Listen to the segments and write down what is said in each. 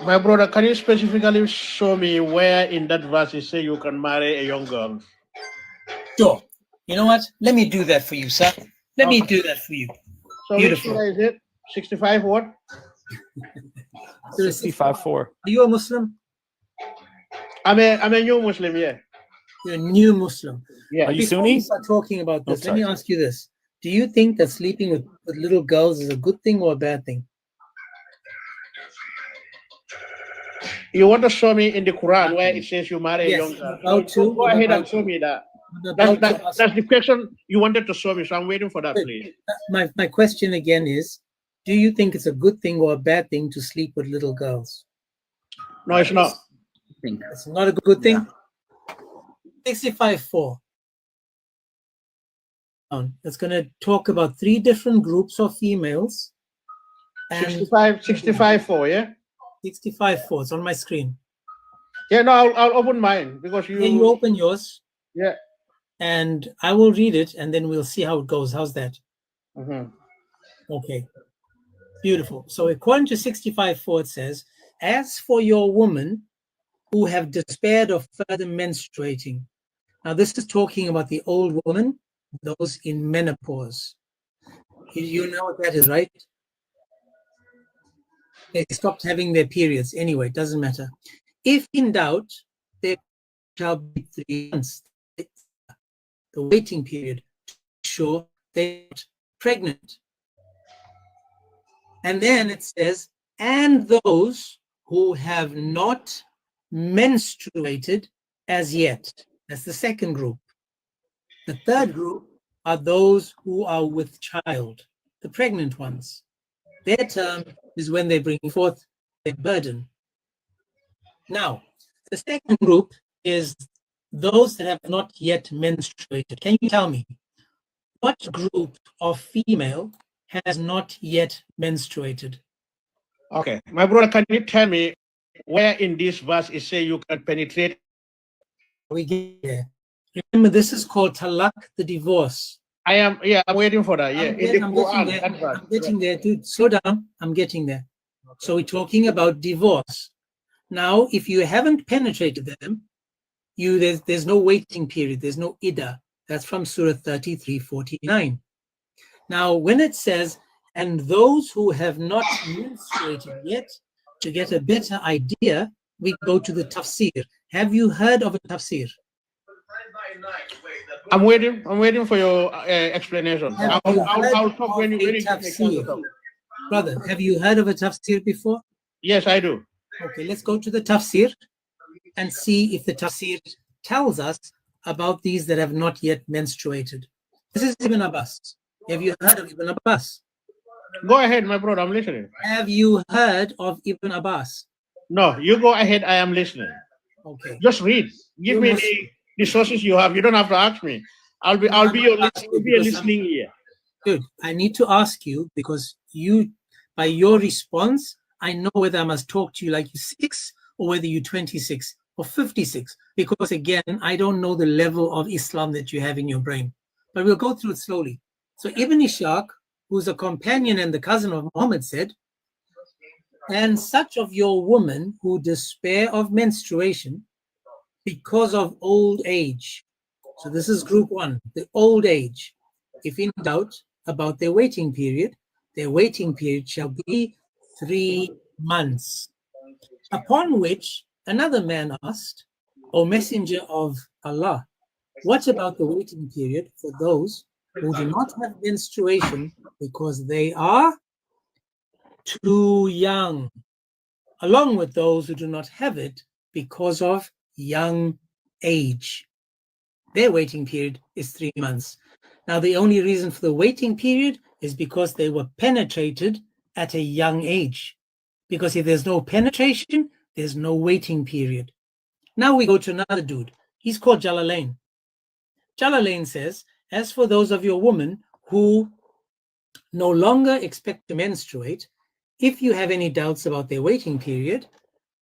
My brother, can you specifically show me where in that verse you say you can marry a young girl? Sure. You know what? Let me do that for you, sir. Let me do that for you. So Beautiful. which surah is it? 65 what? 65:4. Are you a Muslim? I'm a new Muslim, yeah. You're a new Muslim. Yeah. Are you Before Sunni? we start talking about this, let sorry. me ask you this. Do you think that sleeping with little girls is a good thing or a bad thing? You want to show me in the Quran where it says you marry a Yes, young girl? I'm about to. Go I'm ahead about and show to. me that. I'm about to ask. That's the question you wanted to show me, so I'm waiting for that, Wait, please. My question again is, do you think it's a good thing or a bad thing to sleep with little girls? No, it's not. It's not a good thing. 65:4. It's going to talk about 3 different groups of females. And 65 4, yeah? 65:4. It's on my screen. Yeah, no, I'll open mine because Then you open yours. Yeah. And I will read it, and then we'll see how it goes. How's that? Okay. Beautiful. So according to 65:4, it says, as for your women who have despaired of further menstruating. Now, this is talking about the old woman, those in menopause. You know what that is, right? They stopped having their periods. Anyway, it doesn't matter. If in doubt, there shall be 3 months. The waiting period to ensure they're pregnant. And then it says, and those who have not menstruated as yet. That's the second group. The third group are those who are with child, the pregnant ones. Their term is when they bring forth their burden. Now, the second group is those that have not yet menstruated. Can you tell me what group of female has not yet menstruated? Okay. My brother, can you tell me where in this verse it say you can penetrate? We get there. Remember, this is called talaq, the divorce. I'm waiting for that. Yeah. I'm getting there, dude. Slow down. I'm getting there. So we're talking about divorce. Now, if you haven't penetrated them, there's no waiting period. There's no iddah. That's from Surah 33:49. Now, when it says, and those who have not menstruated yet, to get a better idea, we go to the tafsir. Have you heard of a tafsir? I'm waiting for your explanation. I'll talk when you tafsir. Brother, have you heard of a tafsir before? Yes, I do. Okay, let's go to the tafsir and see if the tafsir tells us about these that have not yet menstruated. This is Ibn Abbas. Have you heard of Ibn Abbas? Go ahead, my brother. I'm listening. Have you heard of Ibn Abbas? No, you go ahead. I am listening. Okay. Just read. Give me the sources you have. You don't have to ask me. I'll be your listening ear. Good. I need to ask you because by your response, I know whether I must talk to you like you're 6 or whether you're 26 or 56. Because again, I don't know the level of Islam that you have in your brain. But we'll go through it slowly. So Ibn Ishaq, who's a companion and the cousin of Muhammad, said, and such of your women who despair of menstruation because of old age. So this is group 1, the old age. If in doubt about their waiting period shall be 3 months. Upon which another man asked, O Messenger of Allah, what about the waiting period for those who do not have menstruation because they are too young, along with those who do not have it because of young age? Their waiting period is 3 months. Now, the only reason for the waiting period is because they were penetrated at a young age. Because if there's no penetration, there's no waiting period. Now we go to another dude. He's called Jalalain. Jalalain says, as for those of your women who no longer expect to menstruate, if you have any doubts about their waiting period,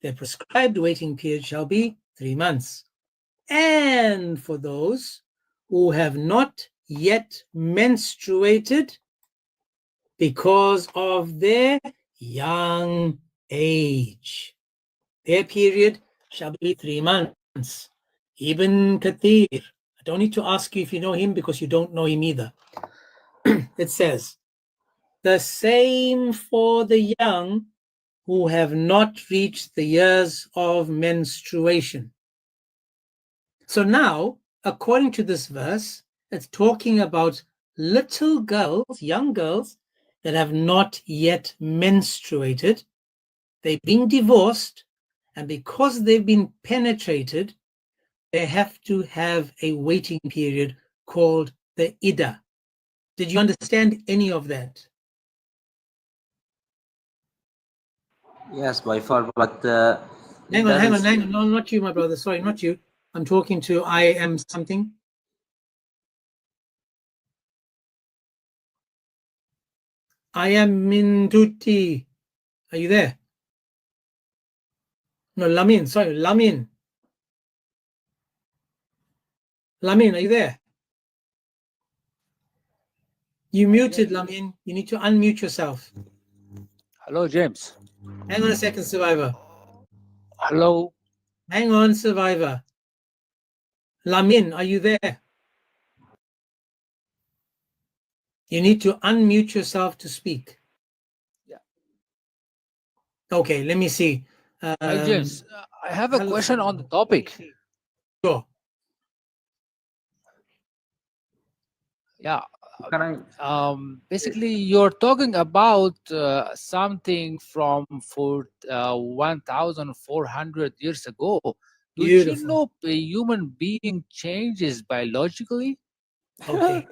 their prescribed waiting period shall be 3 months. And for those who have not yet menstruated because of their young age. Their period shall be 3 months. Ibn Kathir, I don't need to ask you if you know him because you don't know him either. It says, the same for the young who have not reached the years of menstruation. So now, according to this verse, it's talking about little girls, young girls, that have not yet menstruated. They're being divorced, and because they've been penetrated, they have to have a waiting period called the Ida. Did you understand any of that? Yes, by far, but Hang on. No, not you, my brother. Sorry, not you. I'm talking to I am something. I am Minduti. Are you there? No, Lamin. Sorry, Lamin. Lamin, are you there? You muted, Lamin. You need to unmute yourself. Hello, James. Hang on a second, Survivor. Hello. Hang on, Survivor. Lamin, are you there? You need to unmute yourself to speak. Yeah. Okay, let me see. Hi, James. I have a hello. question on the topic. Sure. Yeah. can I? Basically, you're talking about something from 1,400 years ago. Don't Beautiful. you know a human being changes biologically? Okay.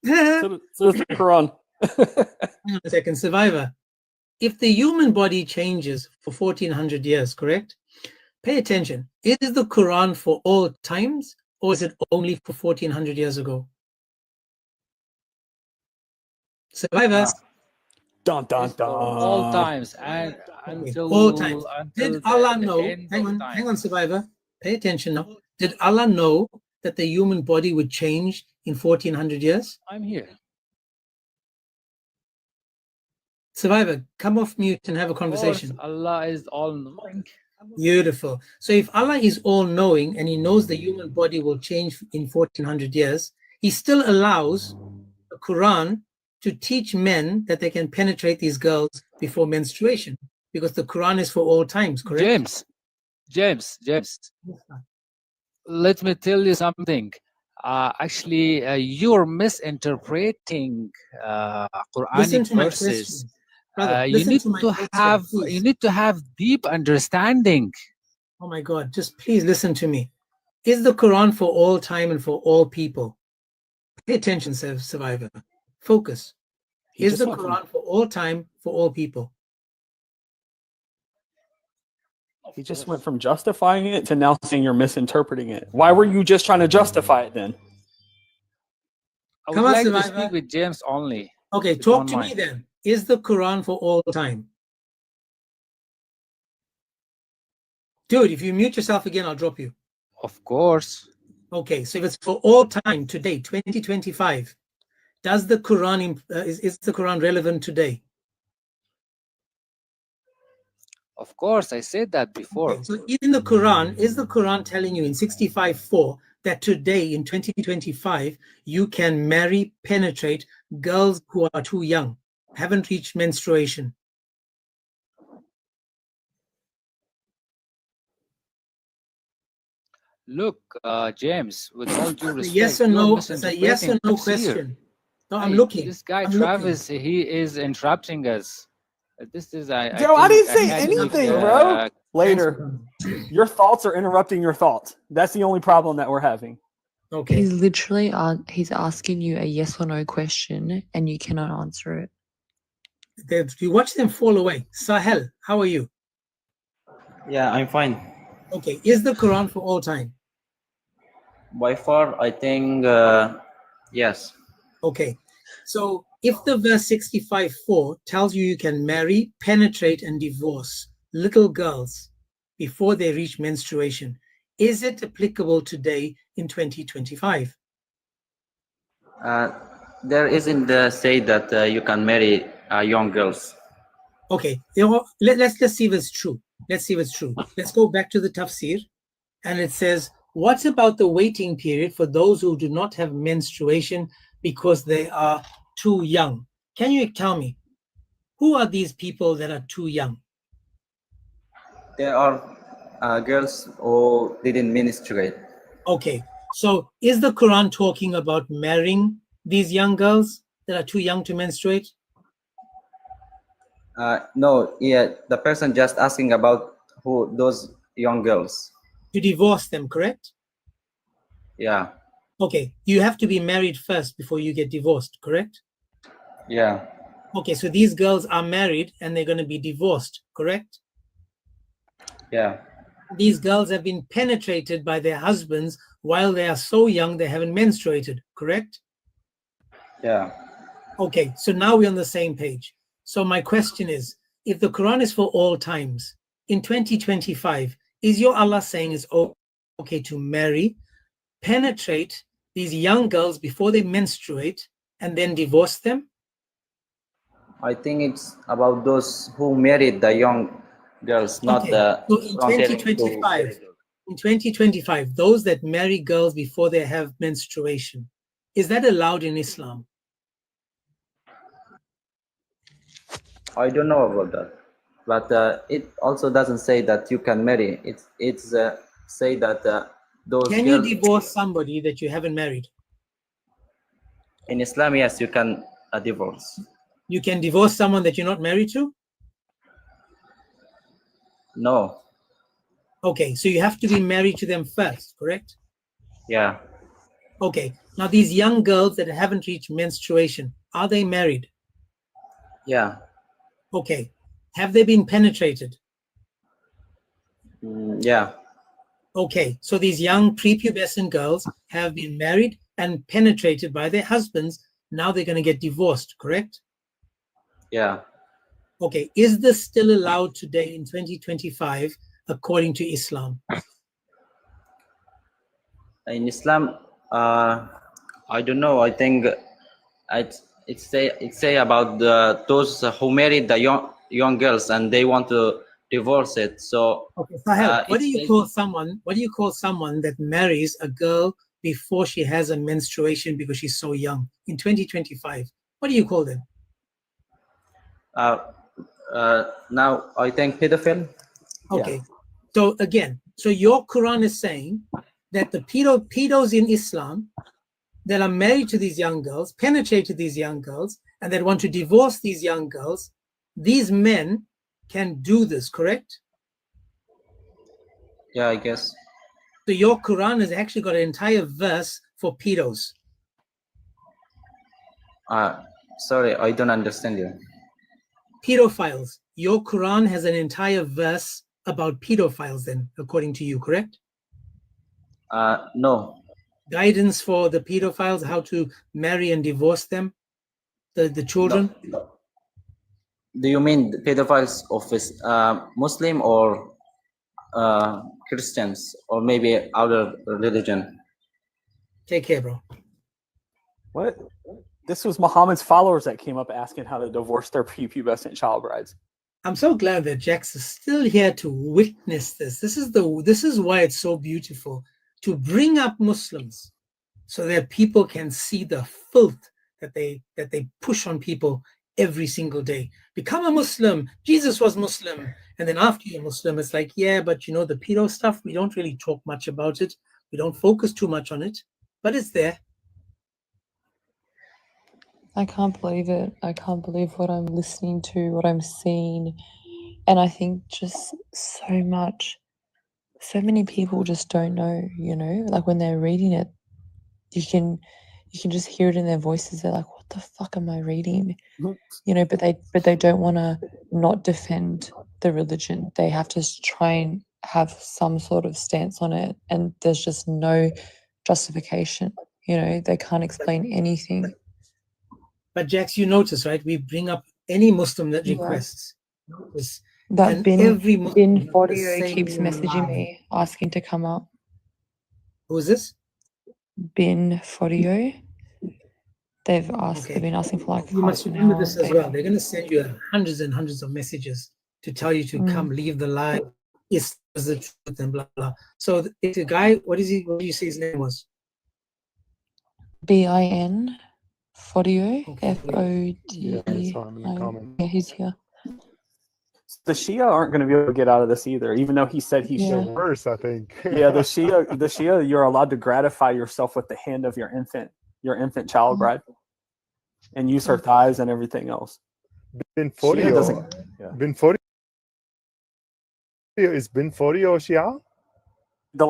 So it's the Quran. Hang on a second, Survivor. If the human body changes for 1400 years, correct? Pay attention. Is the Quran for all times or is it only for 1400 years ago? Survivor. Dun dun It's for dun. all times and until all times. until Did Allah the know? end Hang of on, time. hang on, Survivor. Pay attention now. Did Allah know that the human body would change in 1400 years? I'm here. Survivor, come off mute and have a Of course, conversation. Allah is all knowing. Beautiful. So if Allah is all knowing and he knows the human body will change in 1400 years, he still allows the Quran to teach men that they can penetrate these girls before menstruation because the Quran is for all times, correct? James, let me tell you something. Actually, you're misinterpreting Listen Quranic to my verses. question. Brother, You listen need to my to question, have please. deep understanding. Oh my God, just please listen to me. Is the Quran for all time and for all people? Pay attention, Survivor. Focus. Is the Quran for all time, for all people? He just went from justifying it to now saying you're misinterpreting it. Why were you just trying to justify it then? I would Come on, like to Survivor. speak with James only. Okay, if you talk don't to me mind. then. Is the Quran for all time? Dude, if you mute yourself again, I'll drop you. Of course. Okay, so if it's for all time today, 2025, does the Quran is the Quran relevant today? Of course, I said that before. Okay, so in the Quran, is the Quran telling you in 65:4 that today in 2025 you can marry, penetrate girls who are too young, haven't reached menstruation? Look, James, with all due respect, Yes or you're no? It's a yes or misinterpreting no things here. question. No, I'm Hey, looking. this guy I'm Travis, he is interrupting us. This is Joe, I didn't say academic, anything, bro. Later. Your thoughts are interrupting your thoughts. That's the only problem that we're having. Okay. He's literally he's asking you a yes or no question and you cannot answer it. You watch them fall away. Sahel, how are you? Yeah, I'm fine. Okay, is the Quran for all time? By far, I think yes. Okay, so if the verse 65:4 tells you you can marry, penetrate, and divorce little girls before they reach menstruation, is it applicable today in 2025? There isn't say that you can marry young girls. Okay, let's see if it's true. Let's see if it's true. Let's go back to the tafsir. And it says, what about the waiting period for those who do not have menstruation because they are too young? Can you tell me, who are these people that are too young? There are girls who didn't menstruate. Okay, so is the Quran talking about marrying these young girls that are too young to menstruate? No, yeah, the person just asking about who those young girls. To divorce them, correct? Yeah, Okay, you have to be married first before you get divorced, correct? yeah, Okay, so these girls are married and they're going to be divorced, correct? yeah, These girls have been penetrated by their husbands while they are so young they haven't menstruated, correct? yeah. Okay, so now we're on the same page. So my question is, if the Quran is for all times, in 2025, is your Allah saying it's okay to marry, penetrate these young girls before they menstruate, and then divorce them? I think it's about those who married the young girls, not Okay, the so in Quran telling 2025, those that marry girls before they have menstruation, is that allowed in Islam? I don't know about that, but it also doesn't say that you can marry. It's say that those Can you girls divorce somebody that you haven't married? in Islam, yes, you can divorce. You can divorce someone that you're not married to? No, Okay, so you have to be married to them first, correct? yeah, Okay, now these young girls that haven't reached menstruation, are they married? yeah, Okay, have they been penetrated? yeah, Okay, so these young prepubescent girls have been married and penetrated by their husbands. Now they're going to get divorced, correct? yeah. Okay, is this still allowed today in 2025 according to Islam? In Islam, I don't know. I think it say about those who married the young girls and they want to divorce it. So Okay, Sahel, what it do you says, call someone? What do you call someone that marries a girl before she has a menstruation because she's so young in 2025? What do you call them? now I think pedophile. Okay, so again, so your Quran is saying that the pedos in Islam that are married to these young girls, penetrated these young girls, and that want to divorce these young girls, these men can do this, correct? Yeah, I guess. So your Quran has actually got an entire verse for pedos. Sorry, I don't understand you. Pedophiles. Your Quran has an entire verse about pedophiles then, according to you, correct? No. Guidance for the pedophiles, how to marry and divorce them, the children? No. Do you mean pedophiles of Muslim or Christians or maybe other religion? Take care, bro. What? This was Muhammad's followers that came up asking how to divorce their prepubescent child brides. I'm so glad that Jax is still here to witness this. This is why it's so beautiful to bring up Muslims so that people can see the filth that they push on people every single day. Become a Muslim. Jesus was Muslim. And then after you're Muslim, it's like, yeah, but you know, the pedo stuff, we don't really talk much about it. We don't focus too much on it, but it's there. I can't believe it. I can't believe what I'm listening to, what I'm seeing. And I think just so many people just don't know, you know, like when they're reading it, you can just hear it in their voices. They're like, what the fuck am I reading? You know, but they don't want to not defend the religion. They have to try and have some sort of stance on it. And there's just no justification. You know, they can't explain anything. But Jax, you notice, right? We bring up any Muslim that Yeah. requests. Notice, That and Bin every Muslim Bin has the Fodio same keeps messaging line. me, asking to come up. Who is this? Bin Fodio. They've Okay. been asking for like You must half an remember hour. this as well. They're going to send you hundreds and hundreds of messages. to tell you to come leave the lie. It's the truth and blah blah. So it's a guy. What do you say his name was? BIN Fodio Okay. FOD. Yeah, I saw him in the comments. Yeah, he's here. The Shia aren't going to be able to get out of this either, even though he said he Yeah. should. Worse, I think. Yeah, the Shia, you're allowed to gratify yourself with the hand of your infant child bride, and use her thighs and everything else. Bin Shia Fodio. doesn't. Yeah. Bin Fodio is Bin Fodio Shia?